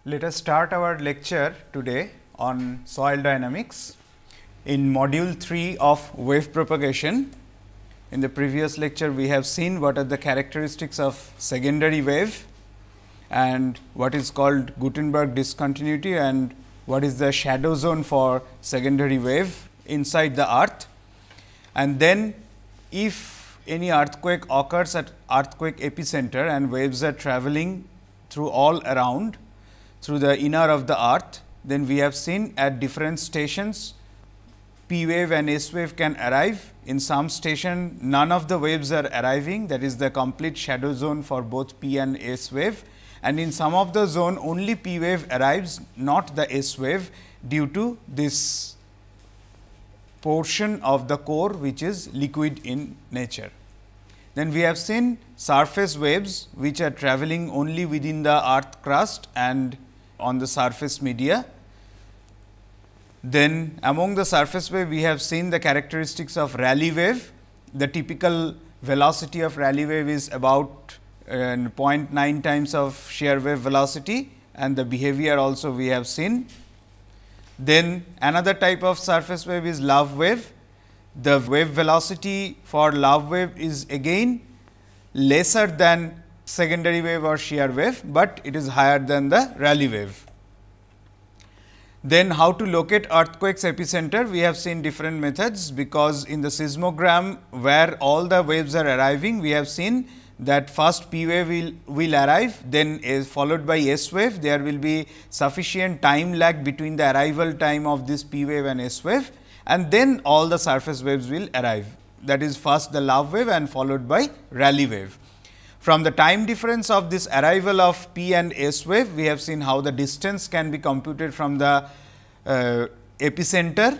Let us start our lecture today on soil dynamics in module 3 of wave propagation. In the previous lecture, we have seen what are the characteristics of secondary wave and what is called Gutenberg discontinuity and what is the shadow zone for secondary wave inside the earth. And then if any earthquake occurs at earthquake epicenter and waves are traveling through all around through the inner of the earth, then we have seen at different stations P wave and S wave can arrive. In some station none of the waves are arriving, that is the complete shadow zone for both P and S wave, and in some of the zone only P wave arrives, not the S wave, due to this portion of the core which is liquid in nature. Then we have seen surface waves which are traveling only within the earth crust and on the surface media. Then among the surface wave we have seen the characteristics of Rayleigh wave. The typical velocity of Rayleigh wave is about 0.9 times of shear wave velocity, and the behavior also we have seen. Then another type of surface wave is Love wave. The wave velocity for Love wave is again lesser than secondary wave or shear wave, but it is higher than the Rayleigh wave. Then how to locate earthquake's epicenter? We have seen different methods, because in the seismogram where all the waves are arriving, we have seen that first P wave will arrive, then is followed by S wave. There will be sufficient time lag between the arrival time of this P wave and S wave, and then all the surface waves will arrive. That is first the Love wave and followed by Rayleigh wave. From the time difference of this arrival of P and S wave, we have seen how the distance can be computed from the epicenter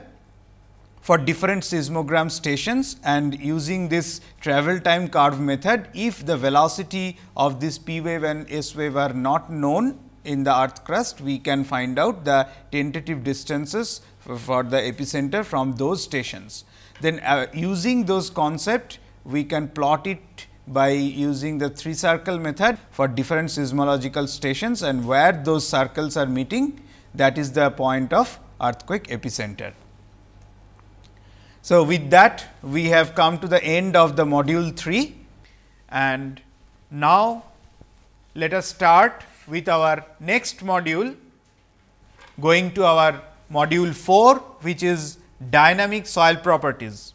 for different seismogram stations, and using this travel time curve method, if the velocity of this P wave and S wave are not known in the earth crust, we can find out the tentative distances for the epicenter from those stations. Then using those concept, we can plot it by using the 3 circle method for different seismological stations, and where those circles are meeting, that is the point of earthquake epicenter. So, with that we have come to the end of the module 3, and now let us start with our next module, going to our module 4, which is dynamic soil properties.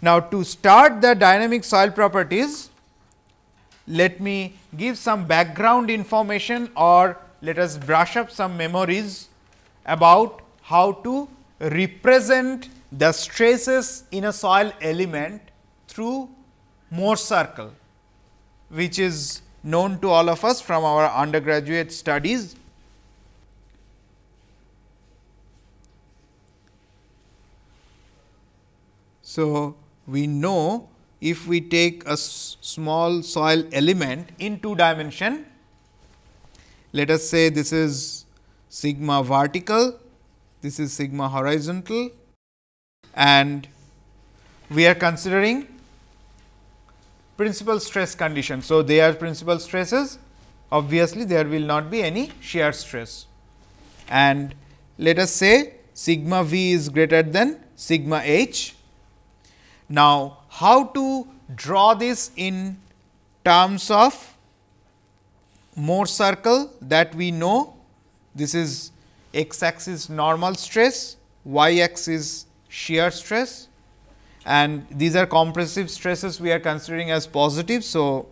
Now, to start the dynamic soil properties, let me give some background information, or let us brush up some memories about how to represent the stresses in a soil element through Morse circle, which is known to all of us from our undergraduate studies. So, we know if we take a small soil element in 2 dimension, let us say this is sigma vertical, this is sigma horizontal, and we are considering principal stress condition. So, they are principal stresses, obviously there will not be any shear stress, and let us say sigma v is greater than sigma h. Now, how to draw this in terms of Morse circle? That we know, this is x axis normal stress, y axis shear stress, and these are compressive stresses we are considering as positive. So,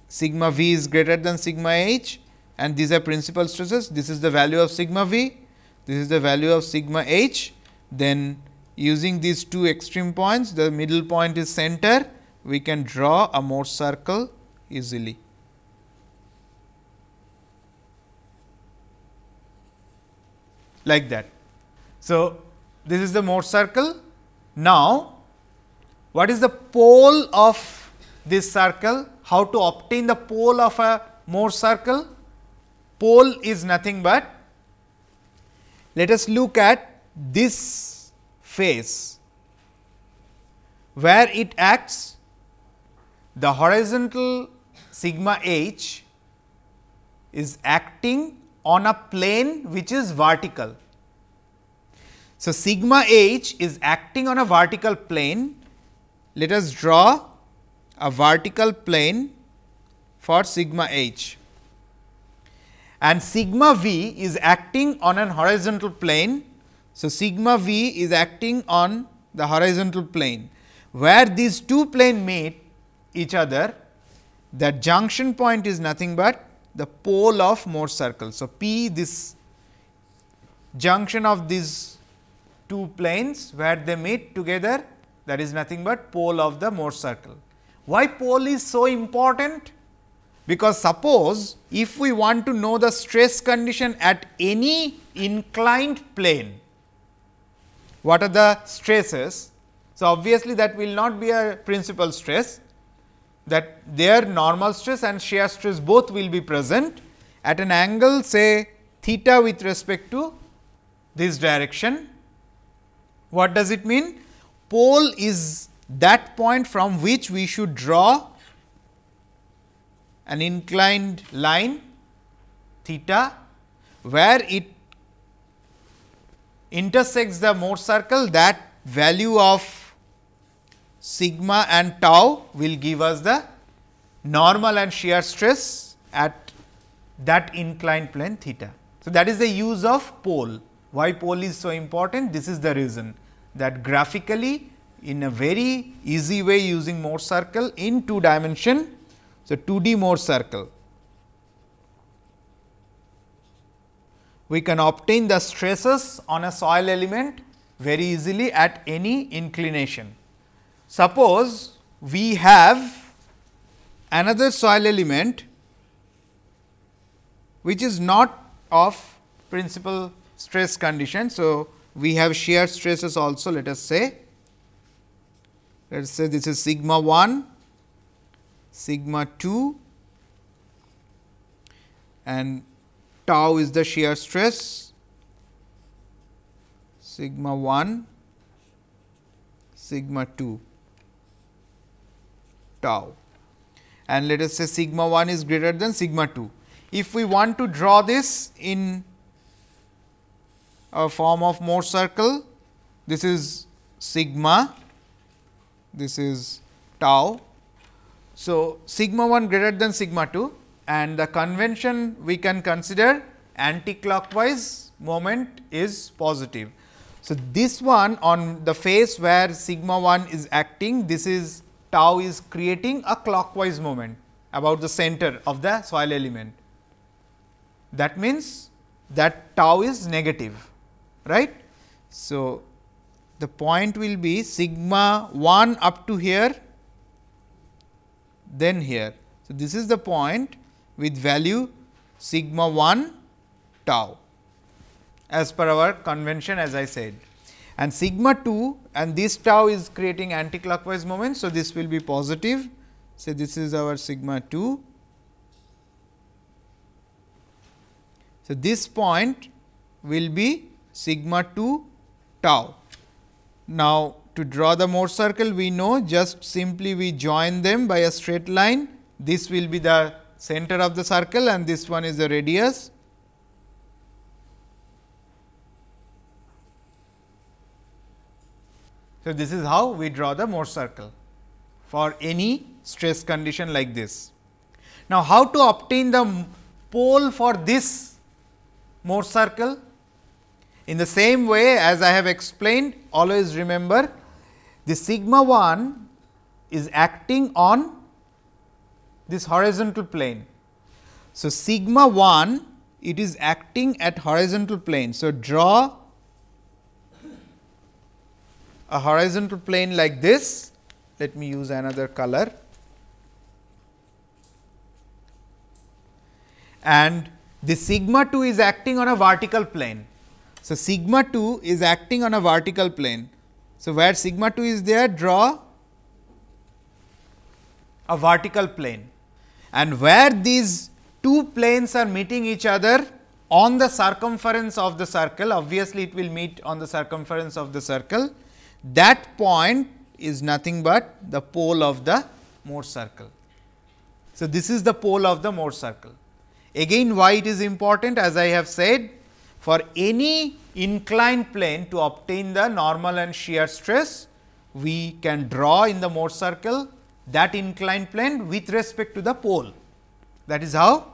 sigma v is greater than sigma h, and these are principal stresses. This is the value of sigma v, this is the value of sigma h. Then using these 2 extreme points, the middle point is center, we can draw a Morse circle easily. Like that. So, this is the Morse circle. Now, what is the pole of this circle? How to obtain the pole of a Morse circle? Pole is nothing but, let us look at this face where it acts, the horizontal sigma h is acting on a plane which is vertical. So, sigma h is acting on a vertical plane. Let us draw a vertical plane for sigma h, and sigma v is acting on an horizontal plane. So, sigma v is acting on the horizontal plane. Where these two planes meet each other, the junction point is nothing but the pole of Morse circle. So, P, this junction of these two planes where they meet together, that is nothing but pole of the Morse circle. Why pole is so important? Because suppose if we want to know the stress condition at any inclined plane, what are the stresses? So, obviously, that will not be a principal stress, that their normal stress and shear stress both will be present at an angle, say theta with respect to this direction. What does it mean? Pole is that point from which we should draw an inclined line theta, where it intersects the Morse circle. That value of sigma and tau will give us the normal and shear stress at that inclined plane theta. So, that is the use of pole. Why pole is so important? This is the reason, that graphically in a very easy way using Morse circle in 2 dimension. So, 2D Morse circle, we can obtain the stresses on a soil element very easily at any inclination. Suppose we have another soil element which is not of principal stress condition. So, we have shear stresses also, let us say this is sigma 1, sigma 2 and tau is the shear stress, sigma 1, sigma 2 tau, and let us say sigma 1 is greater than sigma 2. If we want to draw this in a form of Morse circle, this is sigma, this is tau. So, sigma 1 greater than sigma 2, and the convention we can consider anti-clockwise moment is positive. So, this one on the face where sigma 1 is acting, this is tau is creating a clockwise moment about the center of the soil element. That means that tau is negative, right. So, the point will be sigma 1 up to here, then here. So, this is the point with value sigma 1 tau as per our convention, as I said, and sigma 2 and this tau is creating anti-clockwise moment. So, this will be positive. So, this is our sigma 2. So, this point will be sigma 2 tau. Now, to draw the Morse circle, we know just simply we join them by a straight line. This will be the center of the circle and this one is the radius. So, this is how we draw the Morse circle for any stress condition like this. Now, how to obtain the pole for this Morse circle? In the same way as I have explained, always remember the sigma 1 is acting on this horizontal plane. So, sigma 1 it is acting at horizontal plane. So, draw a horizontal plane like this. Let me use another color, and the sigma 2 is acting on a vertical plane. So, sigma 2 is acting on a vertical plane. So, where sigma 2 is there, draw a vertical plane, and where these two planes are meeting each other on the circumference of the circle, obviously, it will meet on the circumference of the circle. That point is nothing but the pole of the Morse circle. So, this is the pole of the Morse circle. Again, why it is important? As I have said, for any inclined plane to obtain the normal and shear stress, we can draw in the Mohr circle that inclined plane with respect to the pole. That is how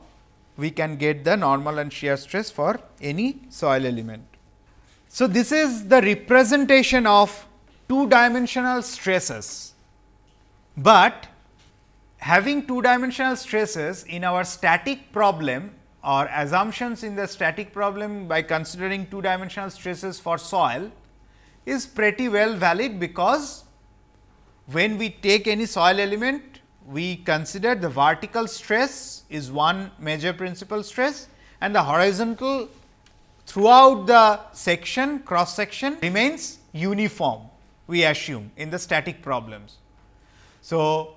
we can get the normal and shear stress for any soil element. So, this is the representation of two dimensional stresses, but having two dimensional stresses in our static problem or assumptions in the static problem by considering two dimensional stresses for soil is pretty well valid, because when we take any soil element, we consider the vertical stress is one major principal stress and the horizontal throughout the section, cross section remains uniform, we assume in the static problems. So,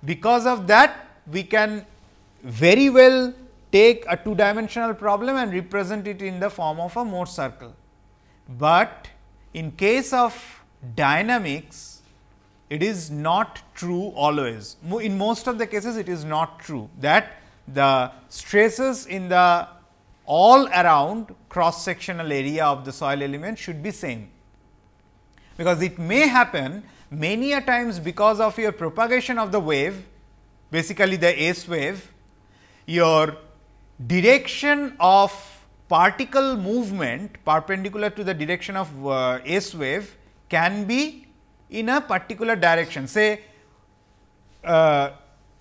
because of that, we can very well take a two dimensional problem and represent it in the form of a Mohr circle. But in case of dynamics, it is not true always. In most of the cases, it is not true that the stresses in the all around cross sectional area of the soil element should be same, because it may happen many a times because of your propagation of the wave, basically the S wave, your direction of particle movement perpendicular to the direction of S wave can be in a particular direction, say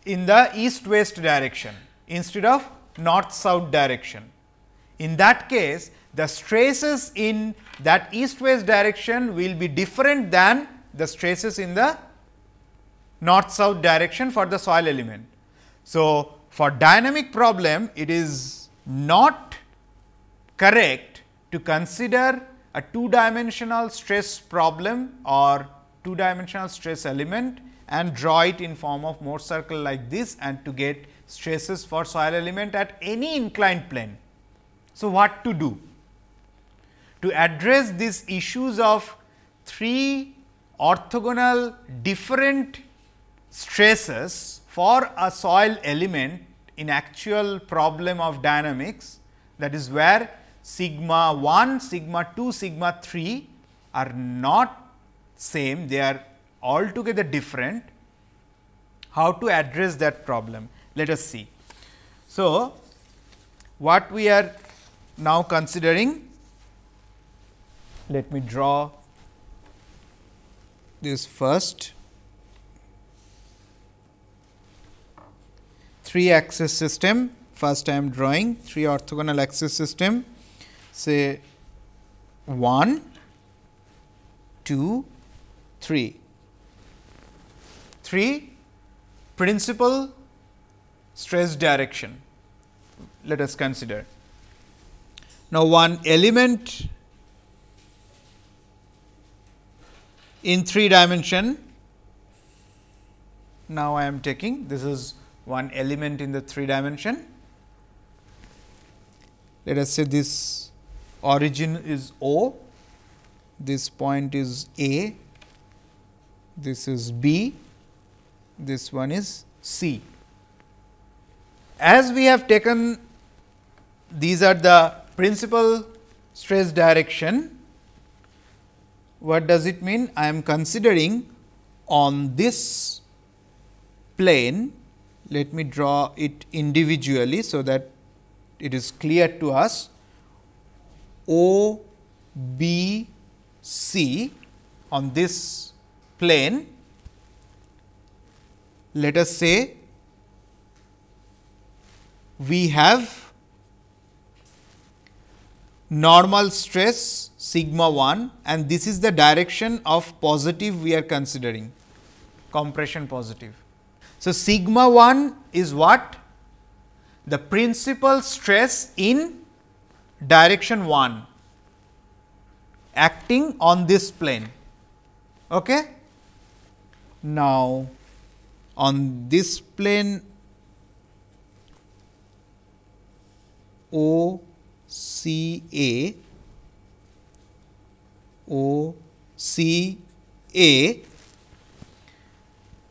in the east west direction instead of north south direction. In that case, the stresses in that east west direction will be different than the stresses in the north south direction for the soil element. So, for dynamic problem, it is not correct to consider a two dimensional stress problem or two dimensional stress element and draw it in form of Mohr circle like this and to get stresses for soil element at any inclined plane. So, what to do? To address these issues of three orthogonal different stresses for a soil element in actual problem of dynamics, that is where sigma 1, sigma 2, sigma 3 are not same, they are altogether different. How to address that problem? Let us see. So, what we are now considering, let me draw this first. 3-axis system. First I am drawing 3 orthogonal axis system, say 1, 2, 3. 3 principal stress direction. Let us consider. Now, one element in 3 dimension. Now, I am taking this is one element in the 3 dimension. Let us say this origin is O, this point is A, this is B, this one is C. As we have taken, these are the principal stress direction. What does it mean? I am considering on this plane, let me draw it individually, so that it is clear to us. O, B, C on this plane, let us say we have normal stress sigma 1 and this is the direction of positive we are considering, compression positive. So, sigma 1 is what? The principal stress in direction 1 acting on this plane. Okay? Now, on this plane O C A, O C A,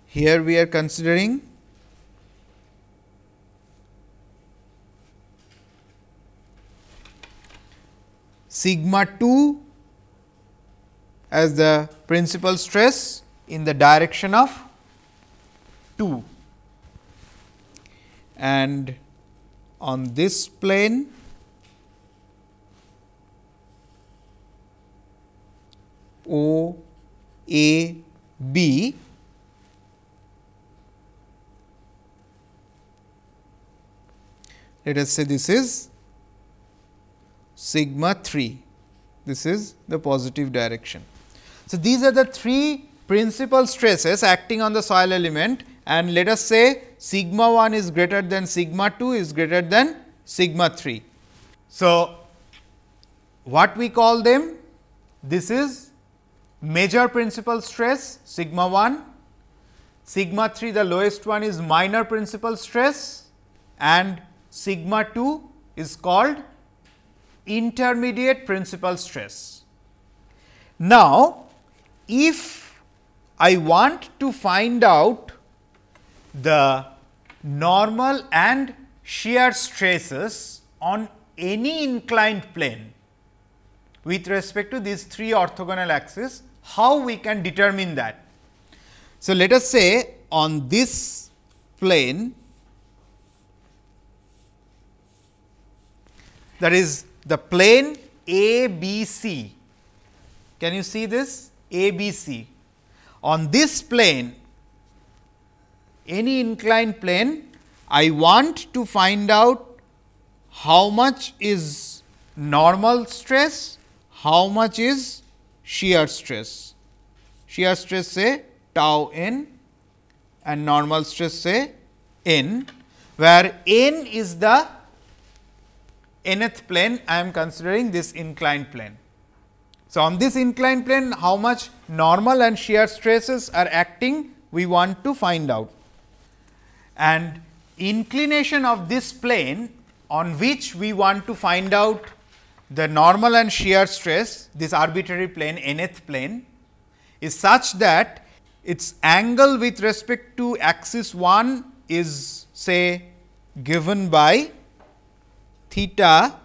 here we are considering sigma 2 as the principal stress in the direction of 2, and on this plane O A B, let us say this is sigma 3, this is the positive direction. So, these are the three principal stresses acting on the soil element, and let us say sigma 1 is greater than sigma 2 is greater than sigma 3. So, what we call them? This is major principal stress sigma 1, sigma 3 the lowest one is minor principal stress, and sigma 2 is called intermediate principal stress. Now, if I want to find out the normal and shear stresses on any inclined plane with respect to these three orthogonal axes, how we can determine that? So, let us say on this plane, that is the plane ABC. Can you see this? ABC. On this plane, any inclined plane, I want to find out how much is normal stress, how much is shear stress. Shear stress say tau n and normal stress say n, where n is the nth plane. I am considering this inclined plane. So, on this inclined plane, how much normal and shear stresses are acting, we want to find out. And inclination of this plane on which we want to find out the normal and shear stress, this arbitrary plane, nth plane, is such that its angle with respect to axis 1 is say given by theta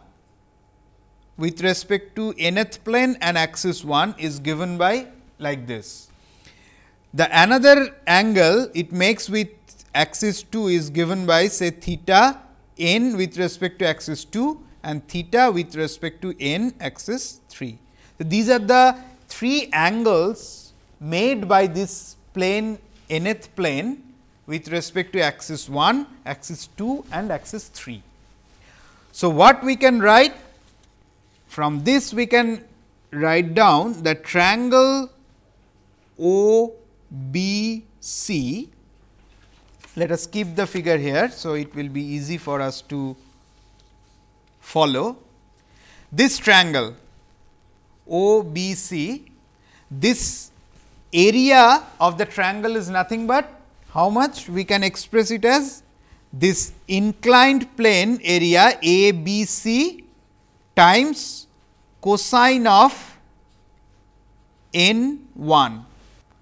with respect to nth plane, and axis 1 is given by like this. The another angle it makes with axis 2 is given by say theta n with respect to axis 2 and theta with respect to n axis 3. So, these are the three angles made by this plane nth plane with respect to axis 1, axis 2 and axis 3. So, what we can write from this, we can write down the triangle OBC. Let us keep the figure here. So, it will be easy for us to follow. This triangle OBC, this area of the triangle is nothing but how much? We can express it as this inclined plane area ABC times cosine of n1,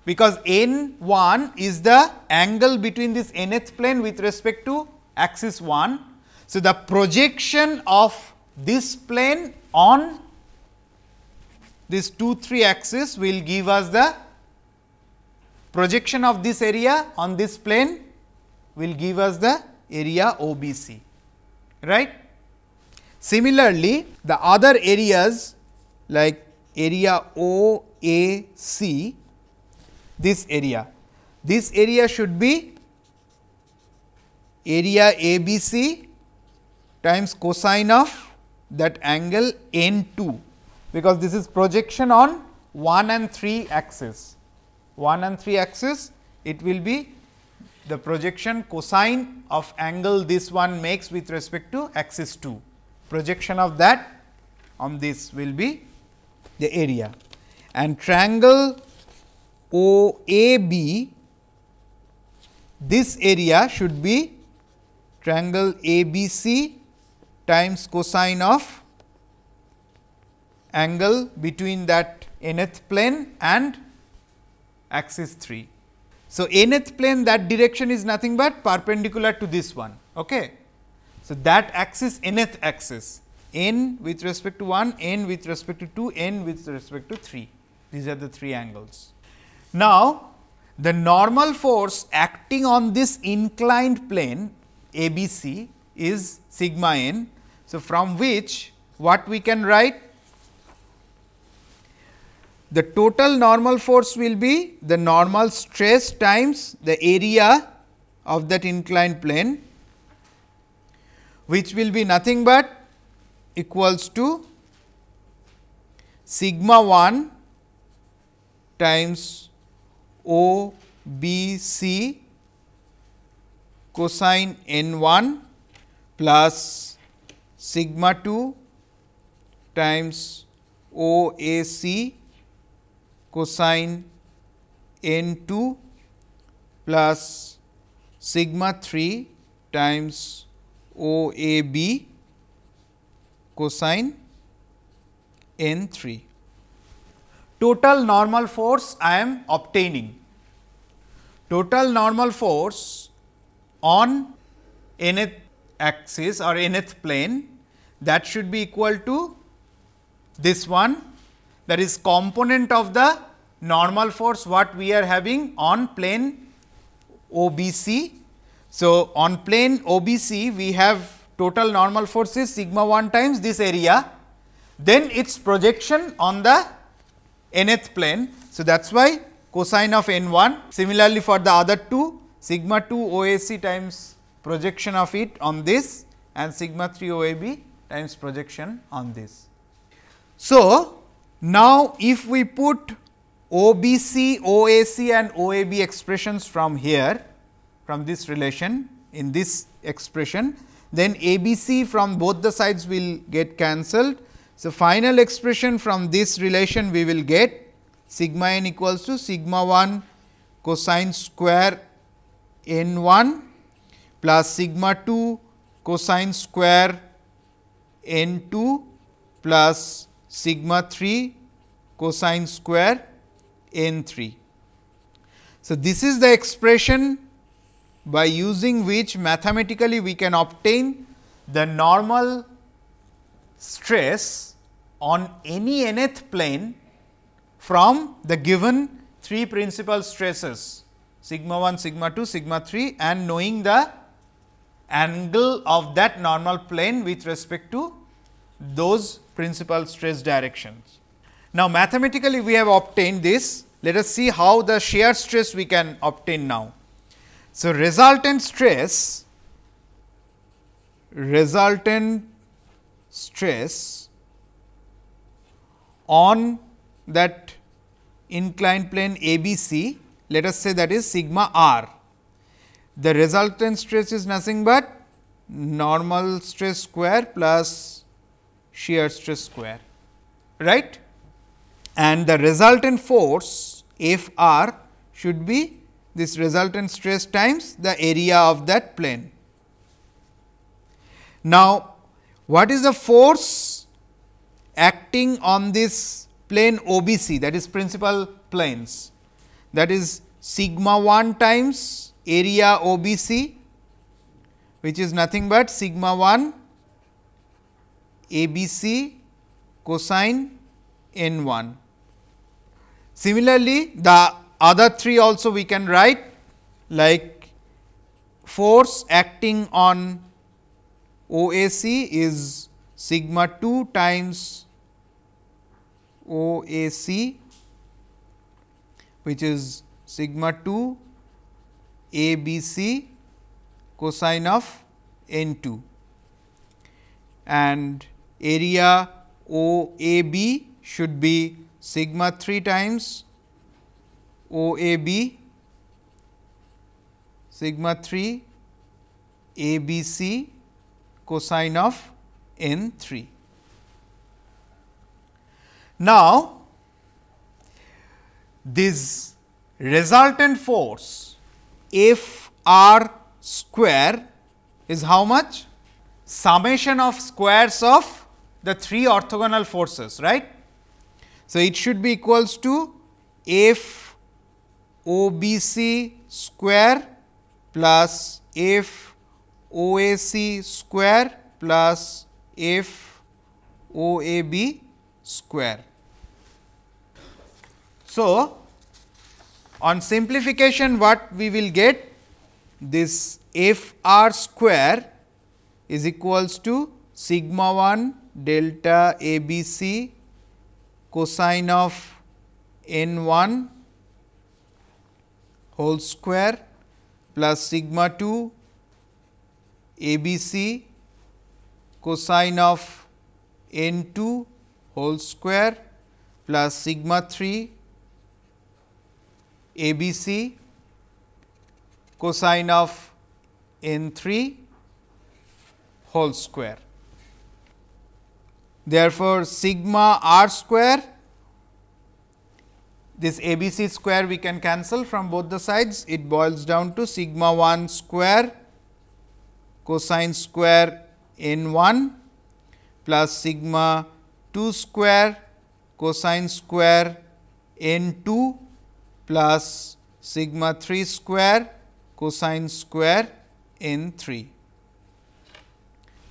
because n1 is the angle between this nth plane with respect to axis 1. So, the projection of this plane on this 2, 3 axis will give us the projection of this area on this plane will give us the area OBC, right. Similarly, the other areas like area OAC, this area should be area ABC times cosine of that angle n2, because this is projection on 1 and 3 axis. 1 and 3 axis, it will be the projection cosine of angle this one makes with respect to axis 2. Projection of that on this will be the area, and triangle OAB, this area should be triangle ABC times cosine of angle between that nth plane and axis 3. So, nth plane, that direction is nothing but perpendicular to this one. Okay. So, that axis nth axis. n with respect to 1, n with respect to 2, n with respect to 3. These are the 3 angles. Now, the normal force acting on this inclined plane ABC is sigma n. So, from which what we can write? The total normal force will be the normal stress times the area of that inclined plane, which will be nothing but equals to sigma 1 times O B C cosine n 1 plus sigma 2 times O A C cosine n 2 plus sigma 3 times O A B cosine n 3. Total normal force I am obtaining. Total normal force on nth axis or nth plane, that should be equal to this one, that is component of the normal force what we are having on plane OBC. So, on plane OBC we have total normal force is sigma 1 times this area, then its projection on the nth plane. So, that is why cosine of n 1. Similarly, for the other two, sigma 2 OAC times projection of it on this and sigma 3 OAB times projection on this. So, now if we put OBC, OAC and OAB expressions from here, from this relation in this expression, then ABC from both the sides will get cancelled. So, final expression from this relation we will get sigma n equals to sigma 1 cosine square n 1 plus sigma 2 cosine square n 2 plus sigma 3 cosine square n 3. So, this is the expression by using which mathematically we can obtain the normal stress on any nth plane from the given 3 principal stresses sigma 1, sigma 2, sigma 3 and knowing the angle of that normal plane with respect to those principal stress directions. Now, mathematically we have obtained this. Let us see how the shear stress we can obtain now. So, resultant stress on that inclined plane ABC, let us say that is sigma r. The resultant stress is nothing but normal stress square plus shear stress square, right. And the resultant force F r should be this resultant stress times the area of that plane. Now, what is the force acting on this plane OBC, that is principal planes, that is sigma 1 times area OBC, which is nothing but sigma 1 ABC cosine n 1. Similarly, the other 3 also we can write, like force acting on OAC is sigma 2 times OAC, which is sigma 2 ABC cosine of n 2, and area OAB should be sigma 3 times OAB sigma 3 ABC cosine of n 3. Now, this resultant force F r square is how much? Summation of squares of the 3 orthogonal forces, right. So, it should be equals to F OBC square plus F OAC square plus F OAB square. So, on simplification what we will get, this FR square is equals to sigma 1 delta ABC cosine of N1 whole square plus sigma 2 ABC cosine of N2 whole square plus sigma 3 ABC cosine of N3 whole square. Therefore, sigma r square, this ABC square we can cancel from both the sides, it boils down to sigma 1 square cosine square N1 plus sigma 2 square cosine square N2 plus sigma 3 square cosine square N3.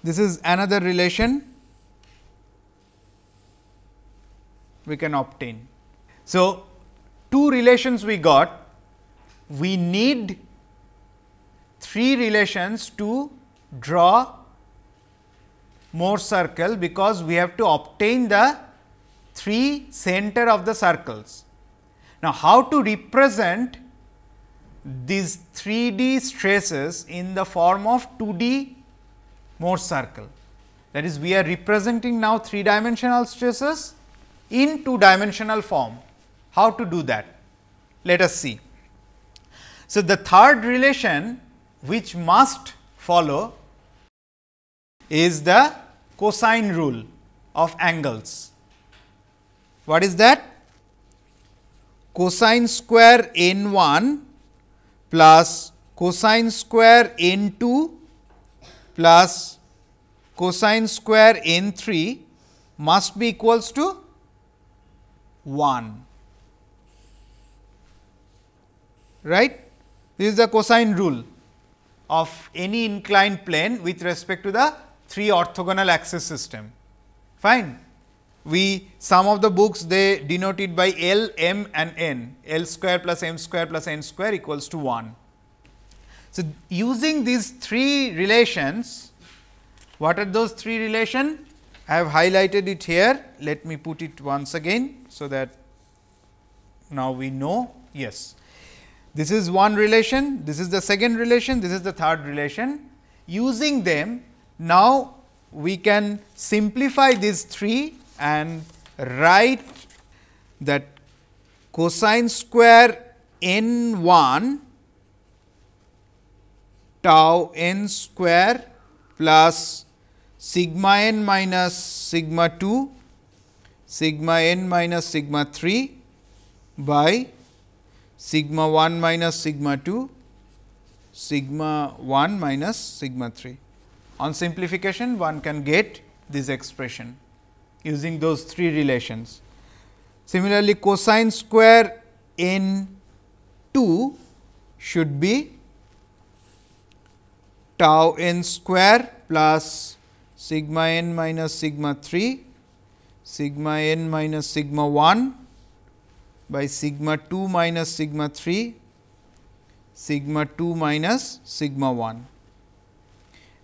This is another relation we can obtain. So, two relations we got, we need three relations to draw Mohr circle, because we have to obtain the three center of the circles. Now, how to represent these 3D stresses in the form of 2D Mohr circle? That is, we are representing now 3-dimensional stresses in 2-dimensional form. How to do that? Let us see. So, the third relation which must follow is the cosine rule of angles. What is that? Cosine square N1 plus cosine square N2 plus cosine square N3 must be equals to 1, right. This is the cosine rule of any inclined plane with respect to the 3 orthogonal axis system. Fine. Some of the books they denote it by L, M and N, L square plus M square plus N square equals to 1. So, using these three relations, what are those three relations? I have highlighted it here. Let me put it once again, so that now we know. Yes, this is one relation, this is the second relation, this is the third relation. Using them, now we can simplify these three and write that cosine square N1 tau n square plus sigma n minus sigma 2 sigma n minus sigma 3 by sigma 1 minus sigma 2 sigma 1 minus sigma 3. On simplification, one can get this expression using those three relations. Similarly, cosine square N 2 should be tau n square plus sigma n minus sigma 3 sigma n minus sigma 1 by sigma 2 minus sigma 3 sigma 2 minus sigma 1,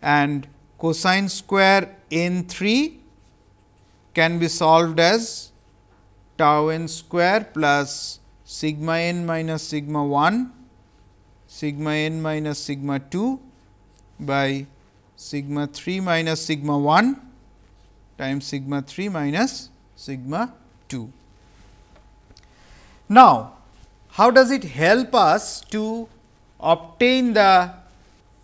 and cosine square N 3 can be solved as tau n square plus sigma n minus sigma 1 sigma n minus sigma 2 by sigma 3 minus sigma 1 times sigma 3 minus sigma 2. Now, how does it help us to obtain the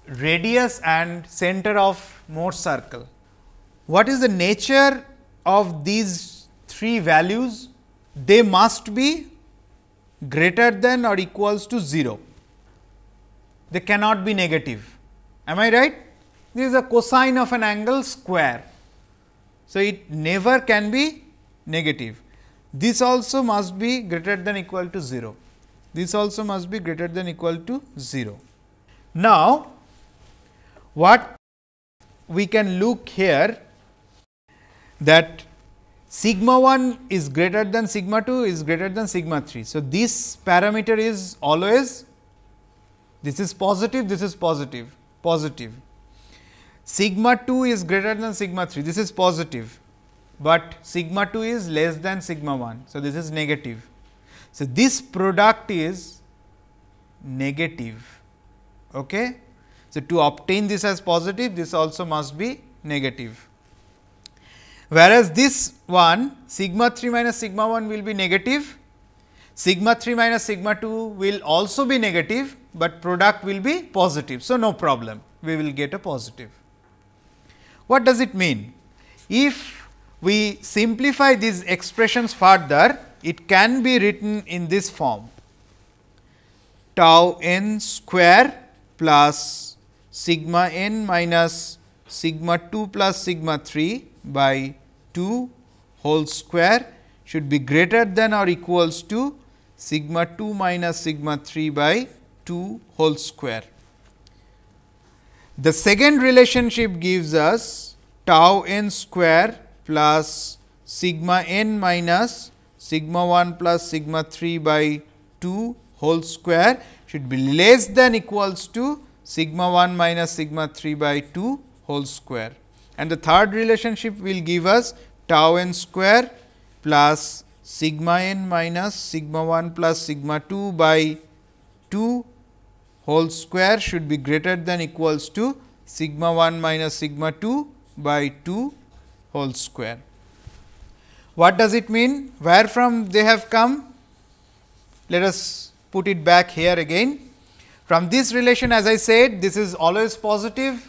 radius and center of Mohr circle? What is the nature of these three values? They must be greater than or equals to 0. They cannot be negative. Am I right? This is a cosine of an angle square. So, it never can be negative. This also must be greater than equal to 0. This also must be greater than equal to 0. Now, what we can look here, that sigma 1 is greater than sigma 2 is greater than sigma 3. So, this parameter is always, this is positive, this is positive, positive. Sigma 2 is greater than sigma 3, this is positive, but sigma 2 is less than sigma 1. So, this is negative. So, this product is negative. Okay. So, to obtain this as positive, this also must be negative. Whereas, this one sigma 3 minus sigma 1 will be negative, sigma 3 minus sigma 2 will also be negative, but product will be positive. So, no problem, we will get a positive. What does it mean? If we simplify these expressions further, it can be written in this form: tau n square plus sigma n minus sigma 2 plus sigma 3 by 2 whole square should be greater than or equals to sigma 2 minus sigma 3 by 2 whole square. The second relationship gives us tau n square plus sigma n minus sigma 1 plus sigma 3 by 2 whole square should be less than equals to sigma 1 minus sigma 3 by 2 whole square. And the third relationship will give us tau n square plus sigma n minus sigma 1 plus sigma 2 by 2 whole square should be greater than equals to sigma 1 minus sigma 2 by 2 whole square. What does it mean? Where from they have come? Let us put it back here again. From this relation, as I said, this is always positive.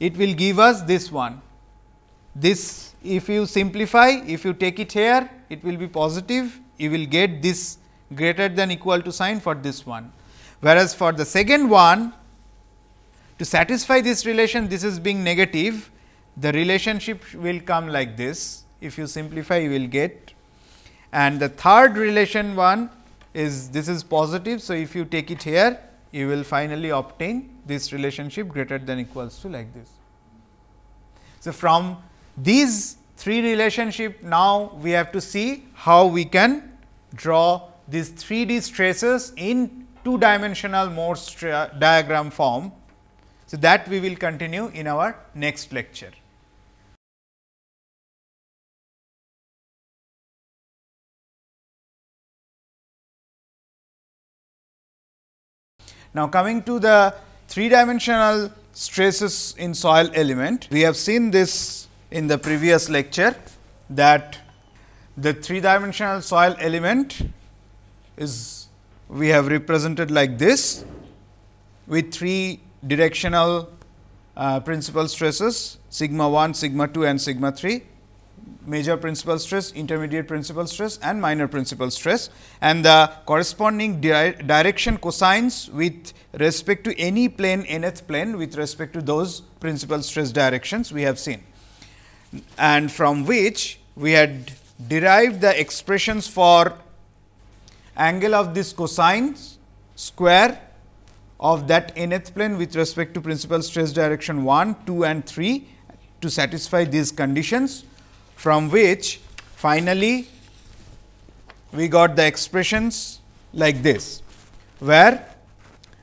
It will give us this one. This, if you simplify, if you take it here, it will be positive. You will get this greater than equal to sign for this one. Whereas, for the second one, to satisfy this relation, this is being negative, the relationship will come like this. If you simplify, you will get, and the third relation one is this is positive. So, if you take it here, you will finally obtain this relationship greater than equals to like this. So, from these three relationship, now we have to see how we can draw these 3D stresses in 2-dimensional Morse diagram form. So, that we will continue in our next lecture. Now, coming to the 3-dimensional stresses in soil element, we have seen this in the previous lecture, that the 3-dimensional soil element is, we have represented like this with 3 directional principal stresses, sigma 1, sigma 2 and sigma 3, major principal stress, intermediate principal stress and minor principal stress, and the corresponding direction cosines with respect to any plane, nth plane with respect to those principal stress directions we have seen, and from which we had derived the expressions for angle of this cosine square of that nth plane with respect to principal stress direction 1, 2 and 3 to satisfy these conditions, from which finally we got the expressions like this, where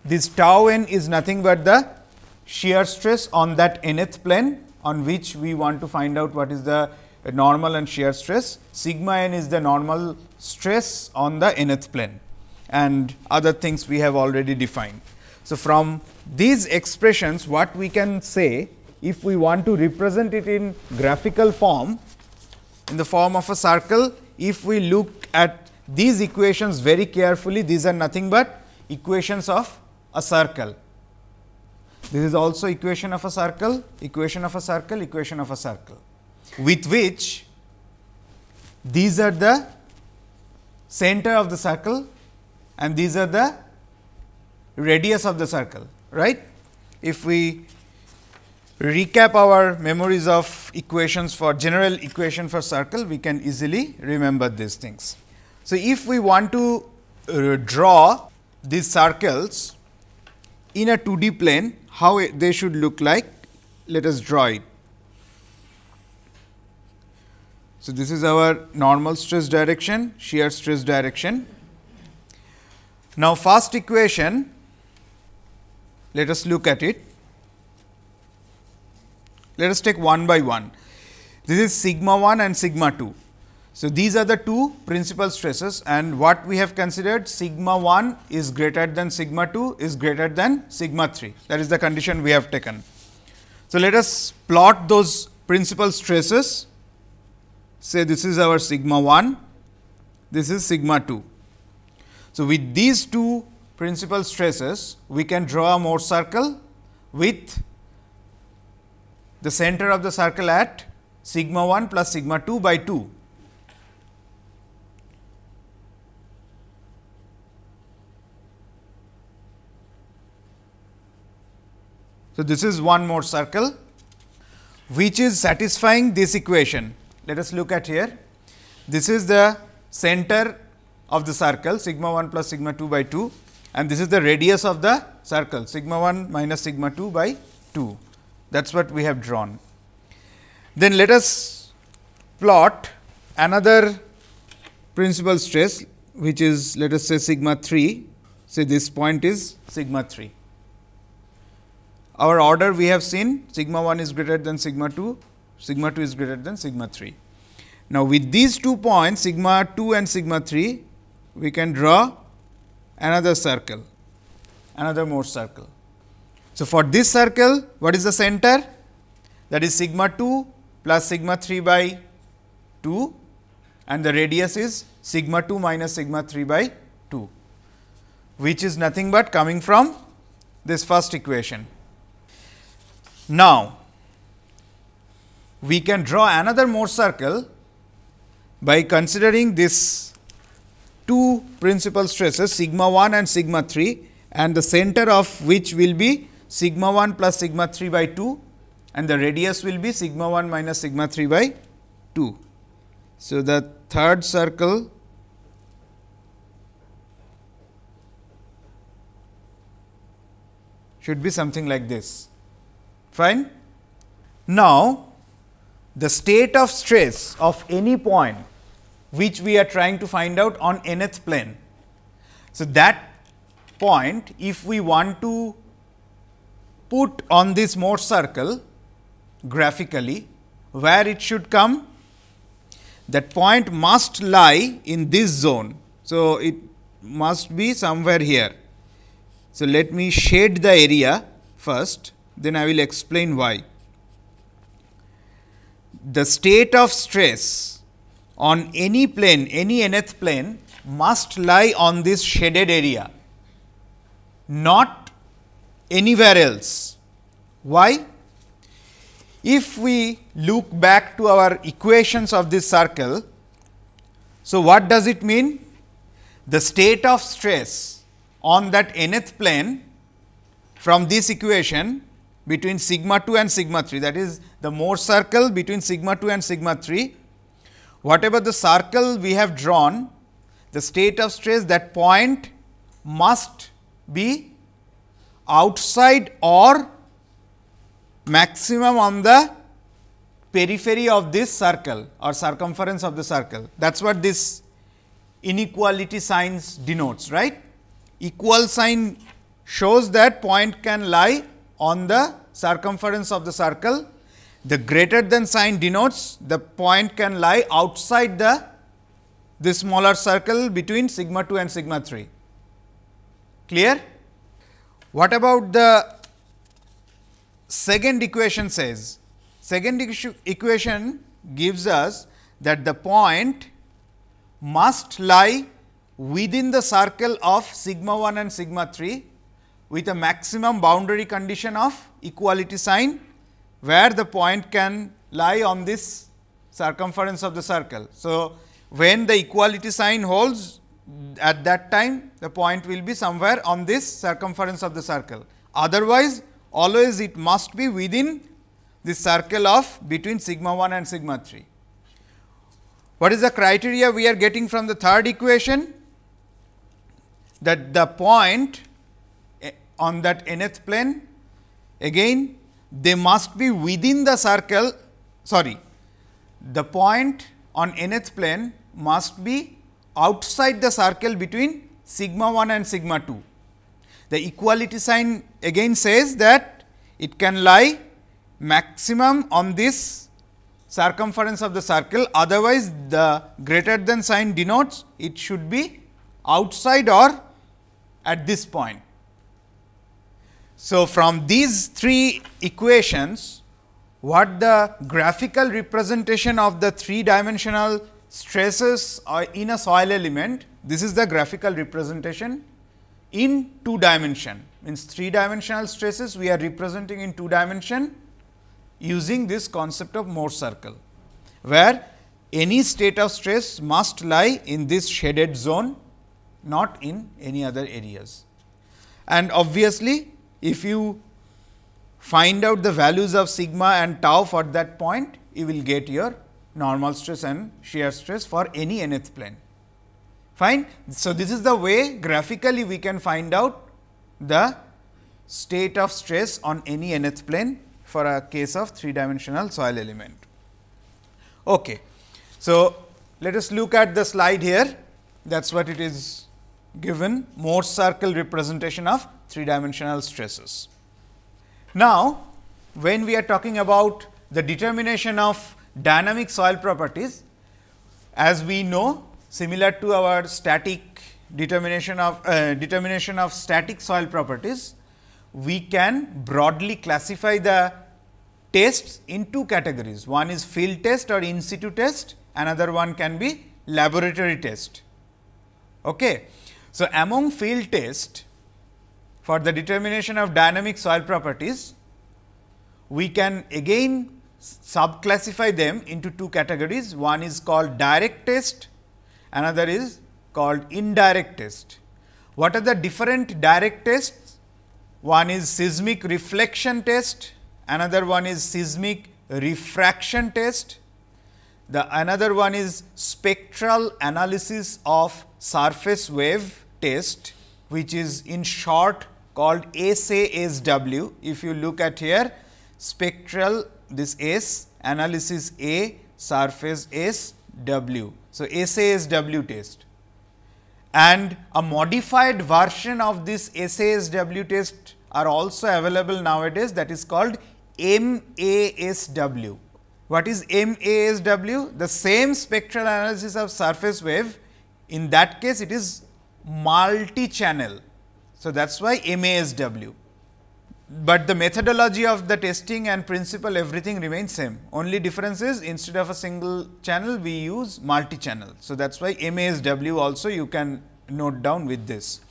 this tau n is nothing but the shear stress on that nth plane on which we want to find out what is the normal and shear stress. Sigma n is the normal stress on the nth plane, and other things we have already defined. So, from these expressions, what we can say, if we want to represent it in graphical form, in the form of a circle, if we look at these equations very carefully, these are nothing but equations of a circle. This is also equation of a circle, equation of a circle, equation of a circle, with which these are the center of the circle and these are the radius of the circle, right. If we recap our memories of equations for general equation for circle, we can easily remember these things. So, if we want to draw these circles in a 2D plane, how they should look like, let us draw it. So, this is our normal stress direction, shear stress direction. Now, first equation, let us look at it. Let us take one by one. This is sigma 1 and sigma 2. So, these are the two principal stresses, and what we have considered, sigma 1 is greater than sigma 2 is greater than sigma 3. That is the condition we have taken. So, let us plot those principal stresses. Say this is our sigma 1, this is sigma 2. So, with these two principal stresses, we can draw a Mohr circle with the center of the circle at sigma 1 plus sigma 2 by 2. So, this is one Mohr circle, which is satisfying this equation. Let us look at here. This is the center of the circle, sigma 1 plus sigma 2 by 2, and this is the radius of the circle, sigma 1 minus sigma 2 by 2. That is what we have drawn. Then let us plot another principal stress, which is, let us say, sigma 3. Say this point is sigma 3. Our order we have seen, sigma 1 is greater than sigma 2, sigma 2 is greater than sigma 3. Now, with these 2 points, sigma 2 and sigma 3, we can draw another circle, another Mohr circle. So, for this circle, what is the center? That is sigma 2 plus sigma 3 by 2, and the radius is sigma 2 minus sigma 3 by 2, which is nothing but coming from this first equation. Now, we can draw another Mohr circle by considering this two principal stresses, sigma 1 and sigma 3, and the center of which will be sigma 1 plus sigma 3 by 2, and the radius will be sigma 1 minus sigma 3 by 2. So, the third circle should be something like this. Fine. Now, the state of stress of any point which we are trying to find out on nth plane. So, that point, if we want to put on this Mohr circle graphically, where it should come? That point must lie in this zone. So, it must be somewhere here. So, let me shade the area first, then I will explain why. The state of stress on any plane, any nth plane must lie on this shaded area, not anywhere else. Why? If we look back to our equations of this circle, so what does it mean? The state of stress on that nth plane from this equation between sigma 2 and sigma 3, that is the Mohr circle between sigma 2 and sigma 3, whatever the circle we have drawn, the state of stress, that point must be outside or maximum on the periphery of this circle or circumference of the circle. That is what this inequality signs denotes, right. Equal sign shows that point can lie on the circumference of the circle. The greater than sign denotes the point can lie outside the smaller circle between sigma 2 and sigma 3. Clear? What about the second equation says? Second equation gives us that the point must lie within the circle of sigma 1 and sigma 3 with a maximum boundary condition of equality sign, where the point can lie on this circumference of the circle. So, when the equality sign holds, at that time the point will be somewhere on this circumference of the circle. Otherwise, always it must be within this circle of between sigma 1 and sigma 3. What is the criteria we are getting from the third equation? That the point on that nth plane, again they must be within the circle, the point on nth plane must be outside the circle between sigma 1 and sigma 2. The equality sign again says that it can lie maximum on this circumference of the circle, otherwise the greater than sign denotes it should be outside or at this point. So, from these three equations, what the graphical representation of the 3-dimensional stresses are in a soil element, this is the graphical representation in 2 dimension, means 3-dimensional stresses we are representing in 2 dimension using this concept of Mohr circle, where any state of stress must lie in this shaded zone, not in any other areas. And obviously, if you find out the values of sigma and tau for that point, you will get your normal stress and shear stress for any nth plane. Fine. So, this is the way graphically we can find out the state of stress on any nth plane for a case of 3-dimensional soil element. Okay. So, let us look at the slide here, that is what it is given, Mohr circle representation of 3-dimensional stresses. Now, when we are talking about the determination of dynamic soil properties, as we know, similar to our static determination of static soil properties, we can broadly classify the tests in 2 categories. One is field test or in situ test, another one can be laboratory test. Okay. So, among field test for the determination of dynamic soil properties, we can again subclassify them into 2 categories. One is called direct test, another is called indirect test. What are the different direct tests? One is seismic reflection test, another one is seismic refraction test, another one is spectral analysis of surface wave test, which is in short called SASW. If you look at here, spectral this S, analysis A, surface S, W. So, SASW test, and a modified version of this SASW test are also available nowadays, that is called MASW. What is MASW? The same spectral analysis of surface wave, in that case it is multi-channel. So, that is why MASW, but the methodology of the testing and principle everything remains same, only difference is instead of a single channel we use multi-channel. So, that is why MASW also you can note down with this.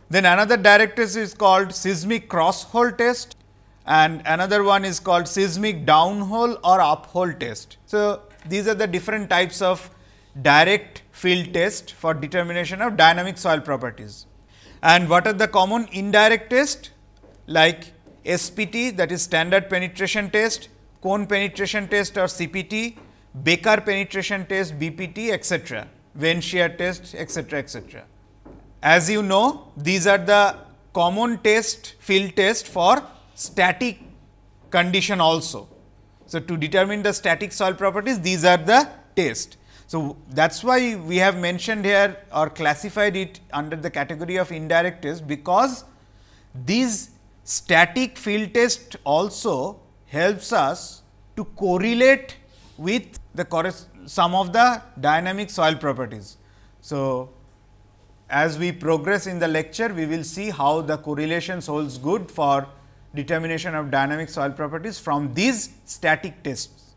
Then another direct test is called seismic cross hole test, and another one is called seismic downhole or uphole test. So, these are the different types of direct field test for determination of dynamic soil properties. And what are the common indirect test? Like SPT, that is standard penetration test, cone penetration test or CPT, Baker penetration test BPT, etc., Venn shear test, etc., etc. As you know, these are the common test field test for static condition also. So, to determine the static soil properties, these are the tests. So, that is why we have mentioned here or classified it under the category of indirect test, because these static field test also helps us to correlate with the some of the dynamic soil properties. So, as we progress in the lecture, we will see how the correlations holds good for determination of dynamic soil properties from these static tests.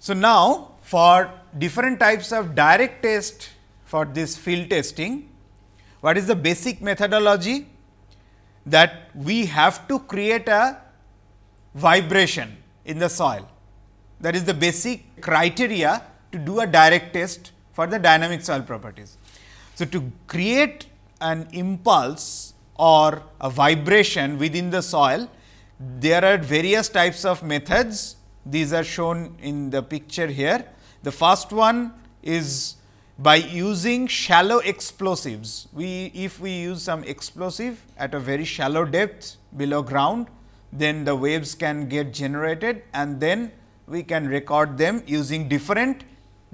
So, now for different types of direct test for this field testing, what is the basic methodology? That we have to create a vibration in the soil. That is the basic criteria to do a direct test for the dynamic soil properties. So, to create an impulse or a vibration within the soil, there are various types of methods. These are shown in the picture here. The first one is by using shallow explosives. If we use some explosive at a very shallow depth below ground, then the waves can get generated and then we can record them using different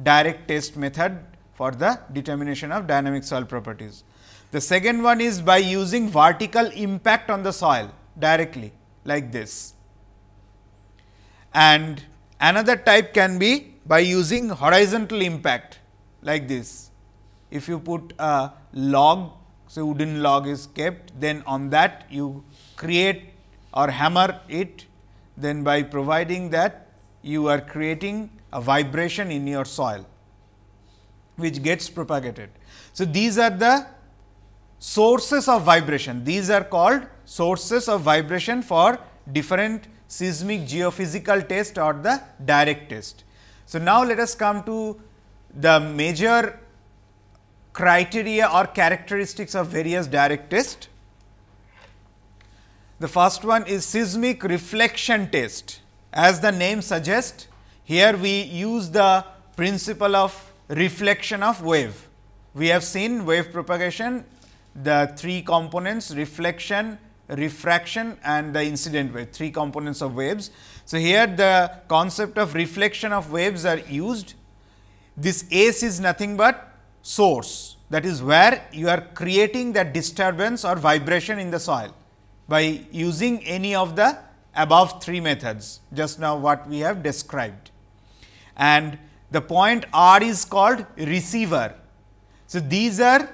direct test method for the determination of dynamic soil properties. The second one is by using vertical impact on the soil directly like this, and another type can be by using horizontal impact like this. If you put a log, so wooden log is kept, then on that you create or hammer it, then by providing that you are creating a vibration in your soil which gets propagated. So, these are the sources of vibration. These are called sources of vibration for different seismic geophysical test or the direct test. So, now let us come to the major criteria or characteristics of various direct test. The first one is seismic reflection test. As the name suggests, here we use the principle of reflection of wave. We have seen wave propagation, the three components: reflection, refraction and the incident wave, three components of waves. So, here the concept of reflection of waves are used. This S is nothing but source, that is where you are creating that disturbance or vibration in the soil by using any of the above three methods, just now what we have described. And the point R is called receiver. So, these are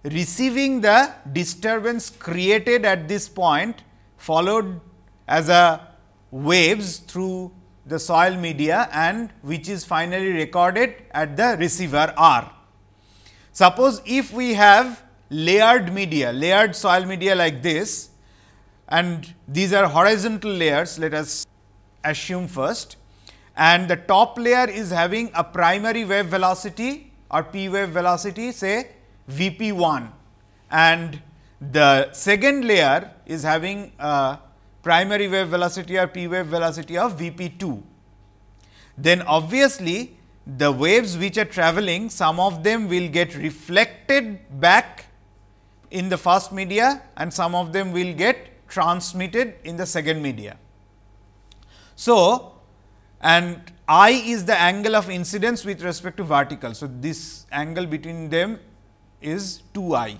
receiving the disturbance created at this point, followed as a waves through the soil media, and which is finally recorded at the receiver R. Suppose if we have layered media, layered soil media like this, and these are horizontal layers, let us assume first, and the top layer is having a primary wave velocity or P wave velocity, say Vp1, and the second layer is having a primary wave velocity or P wave velocity of Vp2. Then obviously, the waves which are traveling, some of them will get reflected back in the first media and some of them will get transmitted in the second media. So, and I is the angle of incidence with respect to vertical. So, this angle between them is 2I.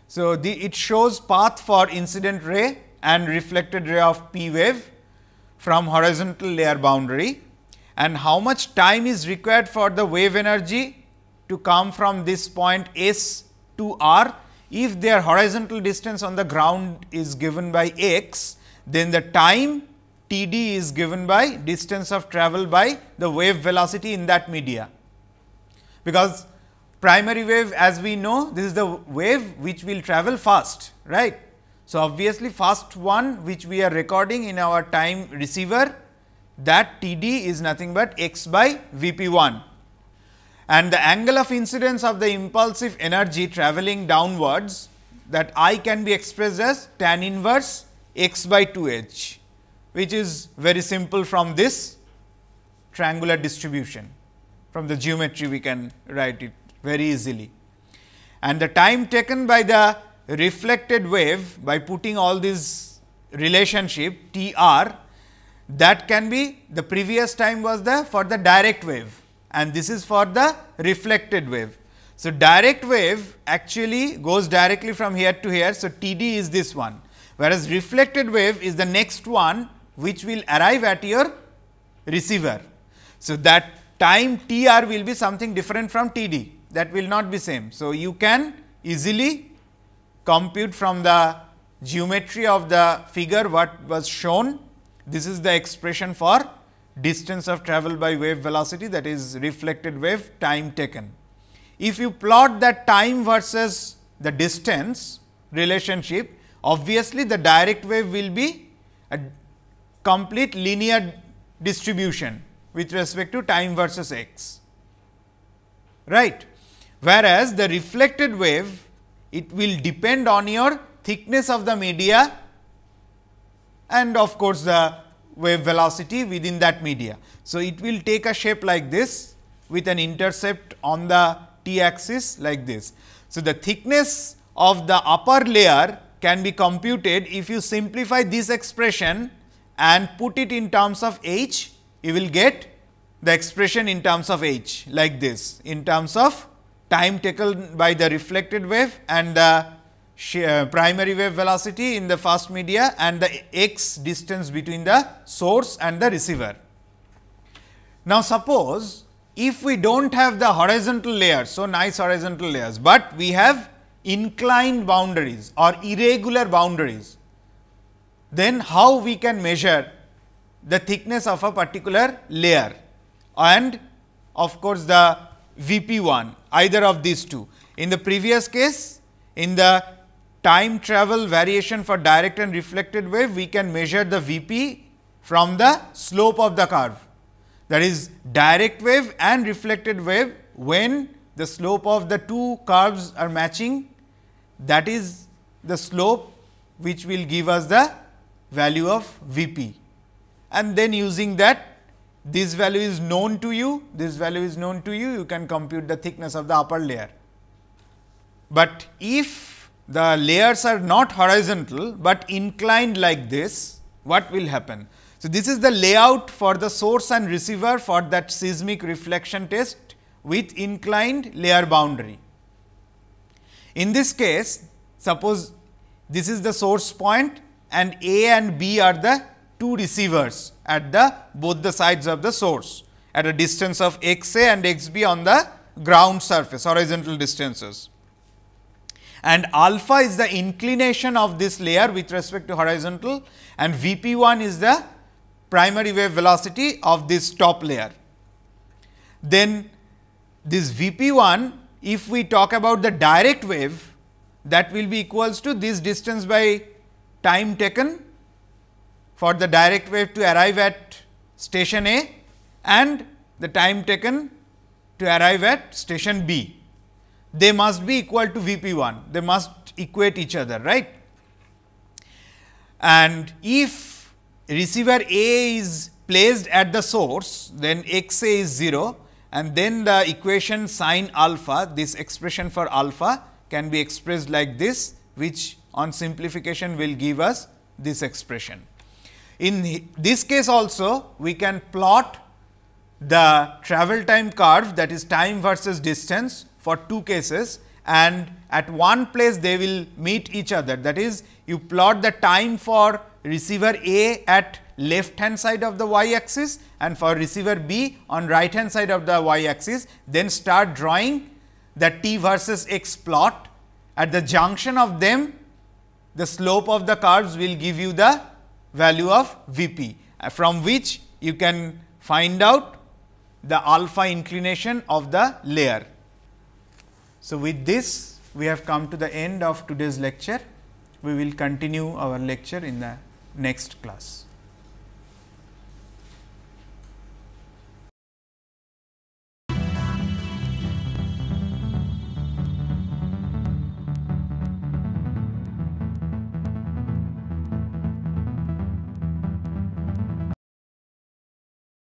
So, it shows path for incident ray and reflected ray of P wave from horizontal layer boundary, and how much time is required for the wave energy to come from this point S to R. If their horizontal distance on the ground is given by x, then the time T d is given by distance of travel by the wave velocity in that media. Because primary wave, as we know, this is the wave which will travel fast, right. So, obviously, first one which we are recording in our time receiver, that T d is nothing but x by Vp1. And the angle of incidence of the impulsive energy travelling downwards, that I can be expressed as tan inverse x by 2h, which is very simple from this triangular distribution. From the geometry we can write it very easily. And the time taken by the reflected wave, by putting all this relationship T r, that can be, the previous time was the for the direct wave and this is for the reflected wave. So, direct wave actually goes directly from here to here. So, T d is this one, whereas reflected wave is the next one which will arrive at your receiver. So, that time T r will be something different from T d, that will not be same. So, you can easily compute from the geometry of the figure what was shown. This is the expression for distance of travel by wave velocity, that is reflected wave time taken. If you plot that time versus the distance relationship, obviously, the direct wave will be a complete linear distribution with respect to time versus x, right. Whereas, the reflected wave, it will depend on your thickness of the media and of course, the wave velocity within that media. So, it will take a shape like this with an intercept on the t axis like this. So, the thickness of the upper layer can be computed if you simplify this expression and put it in terms of h, you will get the expression in terms of h like this, in terms of time taken by the reflected wave and the primary wave velocity in the first media and the x distance between the source and the receiver. Now, suppose if we do not have the horizontal layers, so nice horizontal layers, but we have inclined boundaries or irregular boundaries, then how we can measure the thickness of a particular layer and of course, the VP1, either of these two. In the previous case, in the time travel variation for direct and reflected wave, we can measure the Vp from the slope of the curve. That is direct wave and reflected wave, when the slope of the two curves are matching, that is the slope which will give us the value of Vp. And then using that, this value is known to you, this value is known to you, you can compute the thickness of the upper layer. But if the layers are not horizontal, but inclined like this, what will happen? So, this is the layout for the source and receiver for that seismic reflection test with inclined layer boundary. In this case, suppose this is the source point and A and B are the two receivers at the both the sides of the source at a distance of x A and x B on the ground surface, horizontal distances. And alpha is the inclination of this layer with respect to horizontal, and Vp1 is the primary wave velocity of this top layer. Then this Vp1, if we talk about the direct wave, that will be equals to this distance by time taken for the direct wave to arrive at station A and the time taken to arrive at station B. They must be equal to Vp1, they must equate each other, right. And if receiver A is placed at the source, then x A is 0, and then the equation sin alpha, this expression for alpha can be expressed like this, which on simplification will give us this expression. In this case also, we can plot the travel time curve, that is time versus distance for two cases, and at one place they will meet each other. That is, you plot the time for receiver A at left hand side of the y axis and for receiver B on right hand side of the y axis, then start drawing the t versus x plot. At the junction of them, the slope of the curves will give you the value of Vp, from which you can find out the alpha inclination of the layer. So, with this we have come to the end of today's lecture. We will continue our lecture in the next class.